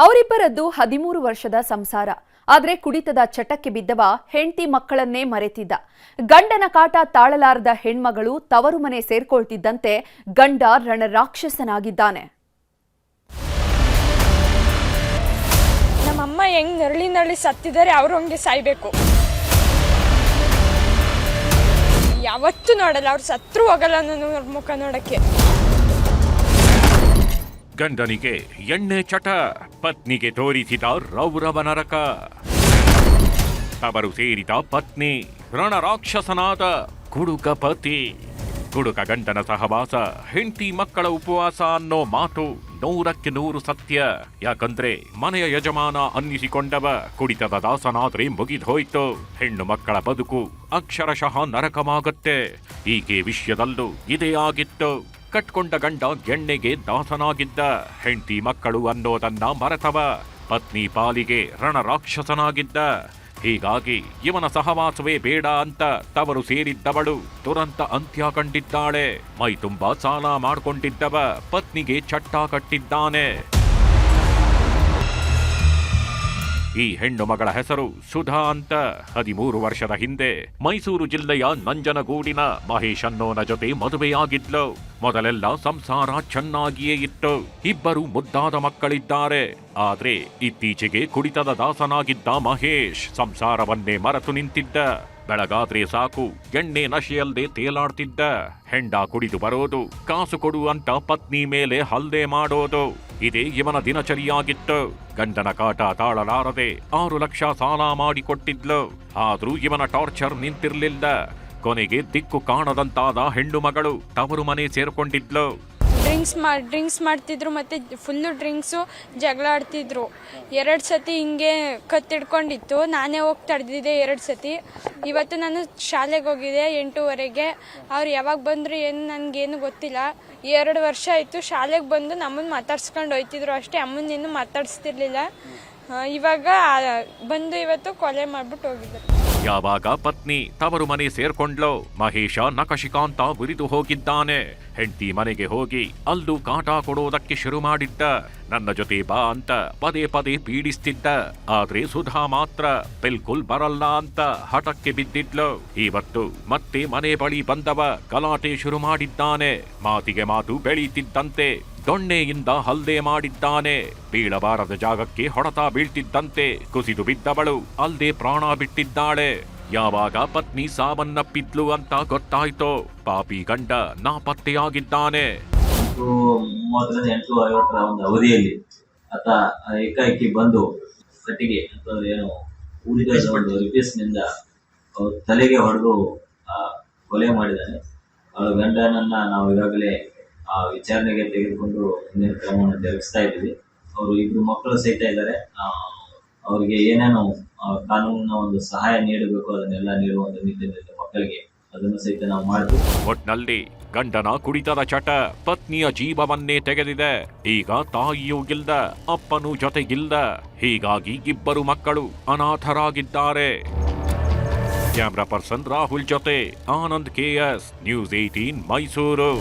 ಅವರಿಬ್ಬರದ್ದು 13 ವರ್ಷದ ಸಂಸಾರ. ಆದರೆ ಕುಡಿತದ ಚಟಕ್ಕೆ ಬಿದ್ದವ ಹೆಂಡತಿ ಮಕ್ಕಳನ್ನೇ ಮರೆತಿದ್ದ. ಗಂಡನ ಕಾಟ ತಾಳಲಾರದ ಹೆಣ್ಮಗಳು ತವರು ಮನೆ ಸೇರ್ಕೊಳ್ತಿದ್ದಂತೆ ಗಂಡ ರಣರಾಕ್ಷಸನಾಗಿದ್ದಾನೆ. ನಮ್ಮಮ್ಮ ಹೆಂಗ್ ನರಳಿ ಸತ್ತಿದ್ದಾರೆ ಅವರು ಹಂಗೆ ಸಾಯ್ಬೇಕು. ಯಾವತ್ತೂ ನೋಡಲ್ಲ, ಅವ್ರು ಸತ್ರು ಹೋಗಲ್ಲ ನಾನು ಮುಖ ನೋಡಕ್ಕೆ. ಗಂಡನಿಗೆ ಎಣ್ಣೆ ಚಟ, ಪತ್ನಿಗೆ ತೋರಿಸಿದ ರೌರವ ನರಕ. ತವರು ಸೇರಿದ ಪತ್ನಿ ರಣರಾಕ್ಷಸನಾದ ಕುಡುಕ ಪತಿ. ಕುಡುಕ ಗಂಡನ ಸಹವಾಸ, ಹೆಂಡತಿ ಮಕ್ಕಳ ಉಪವಾಸ ಅನ್ನೋ ಮಾತು 100ಕ್ಕೆ 100 ಸತ್ಯ. ಯಾಕಂದ್ರೆ ಮನೆಯ ಯಜಮಾನ ಅನ್ನಿಸಿಕೊಂಡವ ಕುಡಿತದ ದಾಸನಾದ್ರೆ ಮುಗಿದೋಯ್ತು. ಹೆಣ್ಣು ಮಕ್ಕಳ ಬದುಕು ಅಕ್ಷರಶಃ ನರಕವಾಗತ್ತೆ. ಈಕೆ ವಿಷಯದಲ್ಲೂ ಇದೇ ಆಗಿತ್ತು. ಕಟ್ಕೊಂಡ ಗಂಡ ಎಣ್ಣೆಗೆ ದಾಸನಾಗಿದ್ದ, ಹೆಂಡತಿ ಮಕ್ಕಳು ಅನ್ನೋದನ್ನ ಮರೆತವ. ಪತ್ನಿ ಪಾಲಿಗೆ ರಣರಾಕ್ಷಸನಾಗಿದ್ದ. ಹೀಗಾಗಿ ಇವನ ಸಹವಾಸವೇ ಬೇಡ ಅಂತ ತವರು ಸೇರಿದ್ದವಳು ದುರಂತ ಅಂತ್ಯ ಕಂಡಿದ್ದಾಳೆ. ಮೈ ತುಂಬಾ ಸಾಲ ಮಾಡಿಕೊಂಡಿದ್ದವ ಪತ್ನಿಗೆ ಚಟ್ಟ ಕಟ್ಟಿದ್ದಾನೆ. ಈ ಹೆಣ್ಣು ಮಗಳ ಹೆಸರು ಸುಧಾ ಅಂತ. 13 ವರ್ಷದ ಹಿಂದೆ ಮೈಸೂರು ಜಿಲ್ಲೆಯ ನಂಜನಗೂಡಿನ ಮಹೇಶ್ ಅನ್ನೋನ ಜೊತೆ ಮದುವೆಯಾಗಿದ್ಲು. ಮೊದಲೆಲ್ಲ ಸಂಸಾರ ಚೆನ್ನಾಗಿಯೇ ಇತ್ತು. ಇಬ್ಬರು ಮುದ್ದಾದ ಮಕ್ಕಳಿದ್ದಾರೆ. ಆದ್ರೆ ಇತ್ತೀಚೆಗೆ ಕುಡಿತದ ದಾಸನಾಗಿದ್ದ ಮಹೇಶ್ ಸಂಸಾರವನ್ನೇ ಮರೆತು ನಿಂತಿದ್ದ. ಬೆಳಗಾದ್ರೆ ಸಾಕು ಎಣ್ಣೆ ನಶೆಯಲ್ಲದೆ ತೇಲಾಡ್ತಿದ್ದ. ಹೆಂಡ ಕುಡಿದು ಬರೋದು, ಕಾಸು ಕೊಡು ಅಂತ ಪತ್ನಿ ಮೇಲೆ ಹಲ್ಲೆ ಮಾಡೋದು, ಇದೇ ಇವನ ದಿನಚರಿಯಾಗಿತ್ತು. ಗಂಡನ ಕಾಟ ತಾಳಲಾರದೆ 6 ಲಕ್ಷ ಸಾಲ ಮಾಡಿಕೊಟ್ಟಿದ್ಲು. ಆದ್ರೂ ಇವನ ಟಾರ್ಚರ್ ನಿಂತಿರ್ಲಿಲ್ಲ. ಕೊನೆಗೆ ದಿಕ್ಕು ಕಾಣದಂತಾದ ಹೆಣ್ಣು ಮಗಳು ತವರು ಮನೆ ಸೇರ್ಕೊಂಡಿದ್ಲು. ಡ್ರಿಂಕ್ಸ್ ಮಾಡ್ತಿದ್ರು, ಮತ್ತೆ ಫುಲ್ಲು ಡ್ರಿಂಕ್ಸು, ಜಗಳ ಆಡ್ತಿದ್ರು. 2 ಸತಿ ಹಿಂಗೆ ಕತ್ತಿಡ್ಕೊಂಡಿತ್ತು. ನಾನೇ ಹೋಗಿ ತಡೆದಿದ್ದೆ 2 ಸತಿ. ಇವತ್ತು ನಾನು ಶಾಲೆಗೆ ಹೋಗಿದ್ದೆ 8:15. ಅವ್ರು ಯಾವಾಗ ಬಂದರು ಏನು ನನಗೇನು ಗೊತ್ತಿಲ್ಲ. 2 ವರ್ಷ ಆಯಿತು. ಶಾಲೆಗೆ ಬಂದು ನಮ್ಮನ್ನು ಮಾತಾಡ್ಸ್ಕೊಂಡು ಹೋಯ್ತಿದ್ರು ಅಷ್ಟೇ, ಅಮ್ಮನ್ನೇನು ಮಾತಾಡಿಸ್ತಿರ್ಲಿಲ್ಲ. ಇವಾಗ ಬಂದು ಇವತ್ತು ಕೊಲೆ ಮಾಡ್ಬಿಟ್ಟು ಹೋಗಿದ್ದಾರೆ. ಯಾವಾಗ ಪತ್ನಿ ತವರು ಮನೆ ಸೇರ್ಕೊಂಡ್ಲೋ ಮಹೇಶ ನಖಶಿಕಾಂತ ಉರಿದು ಹೋಗಿದ್ದಾನೆ. ಹೆಂಡತಿ ಮನೆಗೆ ಹೋಗಿ ಅಲ್ಲೂ ಕಾಟ ಕೊಡೋದಕ್ಕೆ ಶುರು ಮಾಡಿದ್ದ. ನನ್ನ ಜೊತೆ ಬಾ ಅಂತ ಪದೇ ಪದೇ ಪೀಡಿಸ್ತಿದ್ದ. ಆದ್ರೆ ಸುಧಾ ಮಾತ್ರ ಬಿಲ್ಕುಲ್ ಬರಲ್ಲ ಅಂತ ಹಠಕ್ಕೆ ಬಿದ್ದಿದ್ಲು. ಇವತ್ತು ಮತ್ತೆ ಮನೆ ಬಳಿ ಬಂದವ ಗಲಾಟೆ ಶುರು ಮಾಡಿದ್ದಾನೆ. ಮಾತಿಗೆ ಮಾತು ಬೆಳೀತಿದ್ದಂತೆ ದೊಣ್ಣೆಯಿಂದ ಹಲ್ಲೆ ಮಾಡಿದ್ದಾನೆ. ಬೀಳಬಾರದ ಜಾಗಕ್ಕೆ ಹೊಡೆತ ಬೀಳ್ತಿದ್ದಂತೆ ಕುಸಿದು ಬಿದ್ದವಳು ಅಲ್ಲದೆ ಪ್ರಾಣ ಬಿಟ್ಟಿದ್ದಾಳೆ. ಯಾವಾಗ ಪತ್ನಿ ಸಾವನ್ನಪ್ಪಿದ್ಲು ಅಂತ ಗೊತ್ತಾಯ್ತೋ ಪಾಪಿ ಗಂಡ ನಾಪತ್ತೆಯಾಗಿದ್ದಾನೆ. 8:50 ಒಂದು ಅವಧಿಯಲ್ಲಿ ಆತ ಏಕಾಏಕಿ ಬಂದು ಕಟ್ಟಿಗೆ ಅಂತಂದ್ರೆ ಏನು ಊರಿದ ಒಂದು ರಿಪೇಸ್ನಿಂದ ತಲೆಗೆ ಹೊಡೆದು ಕೊಲೆ ಮಾಡಿದ್ದಾನೆ. ಅವಳ ಗಂಡನನ್ನ ನಾವು ಈಗಾಗಲೇ ವಿಚಾರಣೆಗೆ ತೆಗೆದುಕೊಂಡು ಮುಂದಿನ ಕ್ರಮವನ್ನು ಜರುಗಿಸ್ತಾ ಇದ್ದೀವಿ. ಅವರು 2 ಮಕ್ಕಳು ಸಹಿತ ಇದ್ದಾರೆ. ಅವರಿಗೆ ಏನೇನು ಕಾನೂನಿನ ಒಂದು ಸಹಾಯ ನೀಡಬೇಕು ಅದನ್ನೆಲ್ಲ ನೀಡುವಂತ ನಿಟ್ಟಿನಲ್ಲಿ ಮಕ್ಕಳಿಗೆ ಅದನ್ನು ಸಹಿತ ನಾವು ಮಾಡ್ತೀವಿ. ಒಟ್ನಲ್ಲಿ ಗಂಡನ ಕುಡಿತದ ಚಟ ಪತ್ನಿಯ ಜೀವವನ್ನೇ ತೆಗೆದಿದೆ. ಈಗ ತಾಯಿಯೂ ಇಲ್ದ, ಅಪ್ಪನೂ ಜೊತೆಗಿಲ್ದ. ಹೀಗಾಗಿ ಇಬ್ಬರು ಮಕ್ಕಳು ಅನಾಥರಾಗಿದ್ದಾರೆ. ಕ್ಯಾಮ್ರಾ ಪರ್ಸನ್ ರಾಹುಲ್ ಜೊತೆ ಆನಂದ್ KS, News 18 ಮೈಸೂರು.